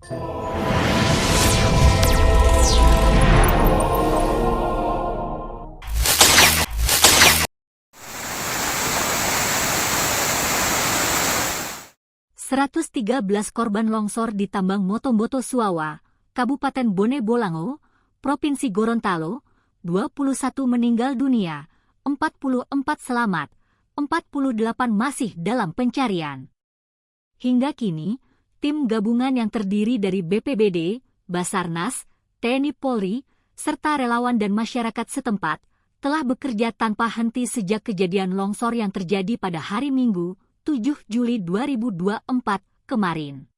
113 korban longsor di tambang Motomboto Suawa, Kabupaten Bone Bolango, Provinsi Gorontalo, 21 meninggal dunia, 44 selamat, 48 masih dalam pencarian. Hingga kini, tim gabungan yang terdiri dari BPBD, Basarnas, TNI Polri, serta relawan dan masyarakat setempat, telah bekerja tanpa henti sejak kejadian longsor yang terjadi pada hari Minggu, 7 Juli 2024 kemarin.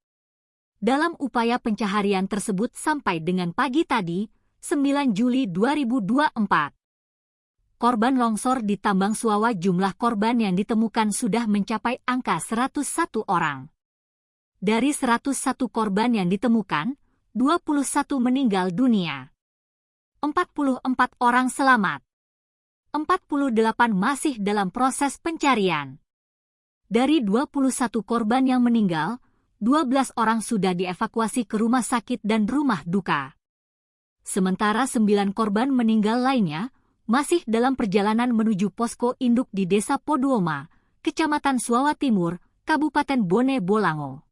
Dalam upaya pencaharian tersebut sampai dengan pagi tadi, 9 Juli 2024. Korban longsor di tambang Suawa, jumlah korban yang ditemukan sudah mencapai angka 101 orang. Dari 101 korban yang ditemukan, 21 meninggal dunia. 44 orang selamat. 48 masih dalam proses pencarian. Dari 21 korban yang meninggal, 12 orang sudah dievakuasi ke rumah sakit dan rumah duka. Sementara 9 korban meninggal lainnya masih dalam perjalanan menuju posko induk di Desa Poduoma, Kecamatan Suawa Timur, Kabupaten Bone Bolango.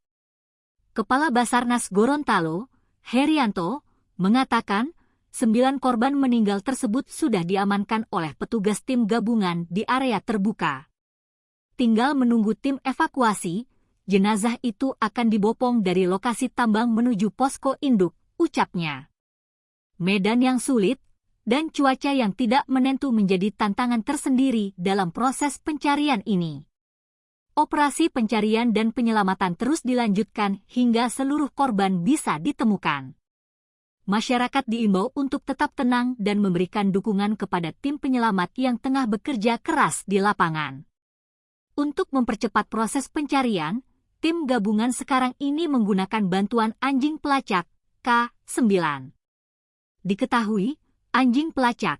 Kepala Basarnas Gorontalo, Herianto, mengatakan 9 korban meninggal tersebut sudah diamankan oleh petugas tim gabungan di area terbuka. Tinggal menunggu tim evakuasi, jenazah itu akan dibopong dari lokasi tambang menuju posko induk, ucapnya. Medan yang sulit dan cuaca yang tidak menentu menjadi tantangan tersendiri dalam proses pencarian ini. Operasi pencarian dan penyelamatan terus dilanjutkan hingga seluruh korban bisa ditemukan. Masyarakat diimbau untuk tetap tenang dan memberikan dukungan kepada tim penyelamat yang tengah bekerja keras di lapangan. Untuk mempercepat proses pencarian, tim gabungan sekarang ini menggunakan bantuan anjing pelacak K9. Diketahui, anjing pelacak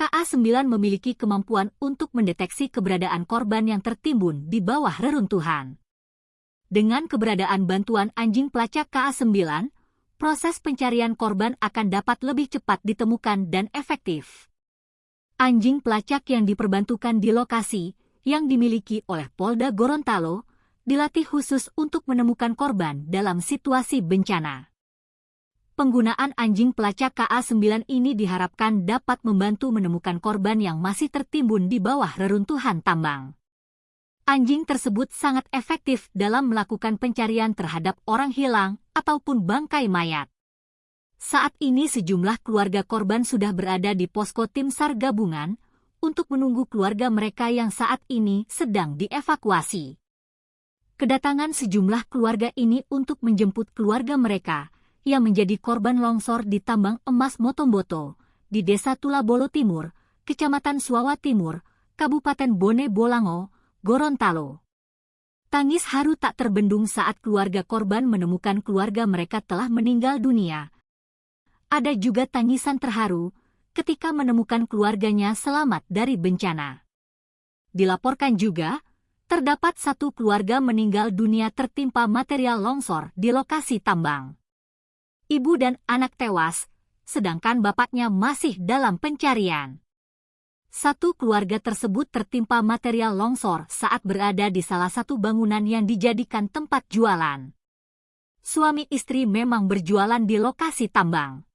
KA9 memiliki kemampuan untuk mendeteksi keberadaan korban yang tertimbun di bawah reruntuhan. Dengan keberadaan bantuan anjing pelacak KA9, proses pencarian korban akan dapat lebih cepat ditemukan dan efektif. Anjing pelacak yang diperbantukan di lokasi yang dimiliki oleh Polda Gorontalo dilatih khusus untuk menemukan korban dalam situasi bencana. Penggunaan anjing pelacak KA9 ini diharapkan dapat membantu menemukan korban yang masih tertimbun di bawah reruntuhan tambang. Anjing tersebut sangat efektif dalam melakukan pencarian terhadap orang hilang ataupun bangkai mayat. Saat ini sejumlah keluarga korban sudah berada di posko tim SAR gabungan untuk menunggu keluarga mereka yang saat ini sedang dievakuasi. Kedatangan sejumlah keluarga ini untuk menjemput keluarga mereka yang menjadi korban longsor di tambang emas Motomboto di Desa Tulabolo Timur, Kecamatan Suawa Timur, Kabupaten Bone Bolango, Gorontalo. Tangis haru tak terbendung saat keluarga korban menemukan keluarga mereka telah meninggal dunia. Ada juga tangisan terharu ketika menemukan keluarganya selamat dari bencana. Dilaporkan juga, terdapat 1 keluarga meninggal dunia tertimpa material longsor di lokasi tambang. Ibu dan anak tewas, sedangkan bapaknya masih dalam pencarian. 1 keluarga tersebut tertimpa material longsor saat berada di salah satu bangunan yang dijadikan tempat jualan. Suami istri memang berjualan di lokasi tambang.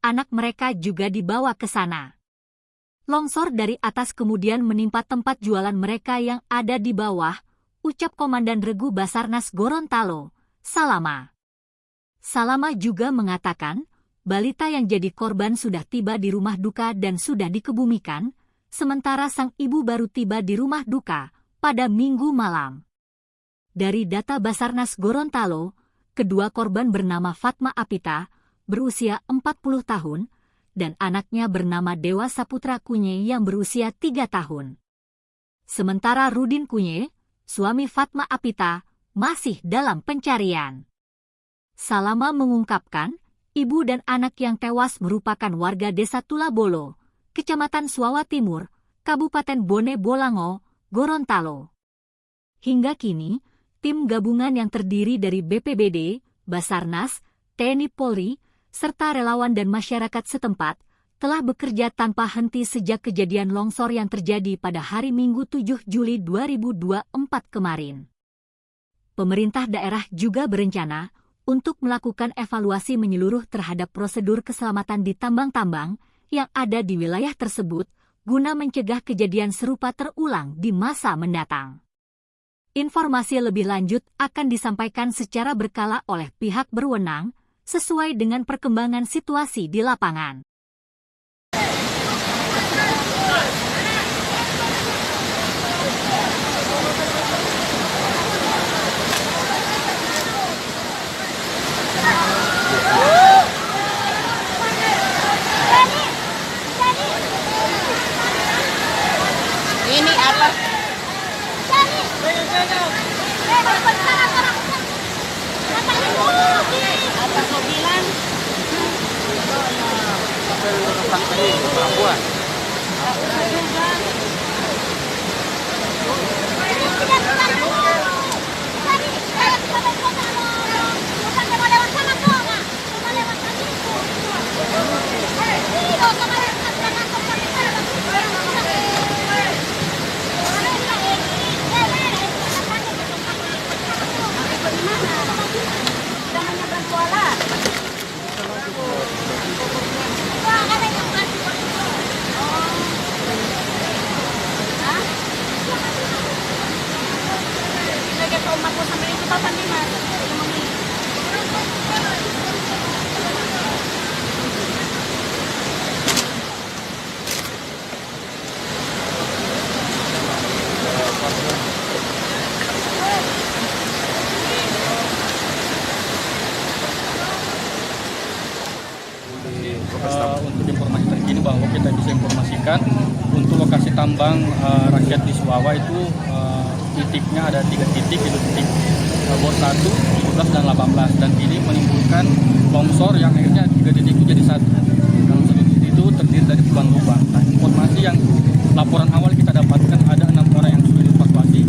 Anak mereka juga dibawa ke sana. Longsor dari atas kemudian menimpa tempat jualan mereka yang ada di bawah, ucap Komandan Regu Basarnas Gorontalo, Salama. Salama juga mengatakan, balita yang jadi korban sudah tiba di rumah duka dan sudah dikebumikan, sementara sang ibu baru tiba di rumah duka pada Minggu malam. Dari data Basarnas Gorontalo, kedua korban bernama Fatma Apita, berusia 40 tahun, dan anaknya bernama Dewa Saputra Kunye yang berusia 3 tahun. Sementara Rudin Kunye, suami Fatma Apita, masih dalam pencarian. Salama mengungkapkan, ibu dan anak yang tewas merupakan warga Desa Tulabolo, Kecamatan Suawa Timur, Kabupaten Bone Bolango, Gorontalo. Hingga kini, tim gabungan yang terdiri dari BPBD, Basarnas, TNI Polri, serta relawan dan masyarakat setempat telah bekerja tanpa henti sejak kejadian longsor yang terjadi pada hari Minggu 7 Juli 2024 kemarin. Pemerintah daerah juga berencana untuk melakukan evaluasi menyeluruh terhadap prosedur keselamatan di tambang-tambang yang ada di wilayah tersebut guna mencegah kejadian serupa terulang di masa mendatang. Informasi lebih lanjut akan disampaikan secara berkala oleh pihak berwenang sesuai dengan perkembangan situasi di lapangan. Ini apa? Apa kau bilang? Untuk informasi terkini bahwa kita bisa informasikan untuk lokasi tambang rakyat di Suwawa itu titiknya ada 3 titik, itu titik bor 1, 17 dan 18, dan ini menimbulkan longsor yang akhirnya 3 titik itu jadi satu. Dalam satu titik itu terdiri dari puluhan lubang. Nah, informasi yang laporan awal kita dapatkan ada 6 orang yang sudah dievakuasi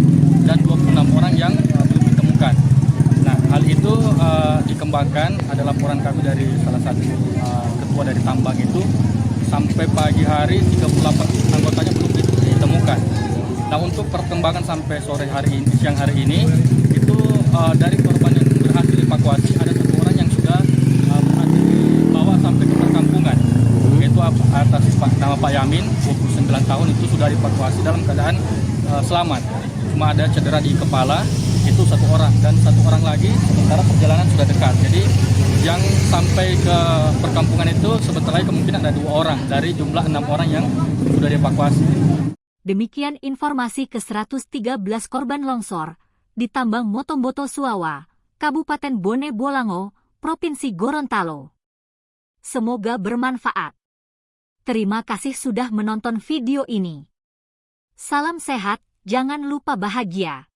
dan 26 orang yang belum ditemukan. Nah, hal itu dikembangkan, ada laporan kami dari salah satu ketua dari tambang itu, sampai pagi hari 38 anggotanya belum ditemukan. Nah, untuk perkembangan sampai sore hari ini, siang hari ini, itu dari korban yang berhasil evakuasi, ada 1 orang yang sudah berhasil dibawa sampai ke perkampungan. Itu atas nama Pak Yamin, 29 tahun, itu sudah dievakuasi dalam keadaan selamat. Cuma ada cedera di kepala, itu 1 orang, dan 1 orang lagi sementara perjalanan sudah dekat. Jadi yang sampai ke perkampungan itu sebetulnya kemungkinan ada 2 orang dari jumlah 6 orang yang sudah dievakuasi. Demikian informasi ke-113 korban longsor di tambang Motomboto Suwawa, Kabupaten Bone Bolango, Provinsi Gorontalo. Semoga bermanfaat. Terima kasih sudah menonton video ini. Salam sehat, jangan lupa bahagia.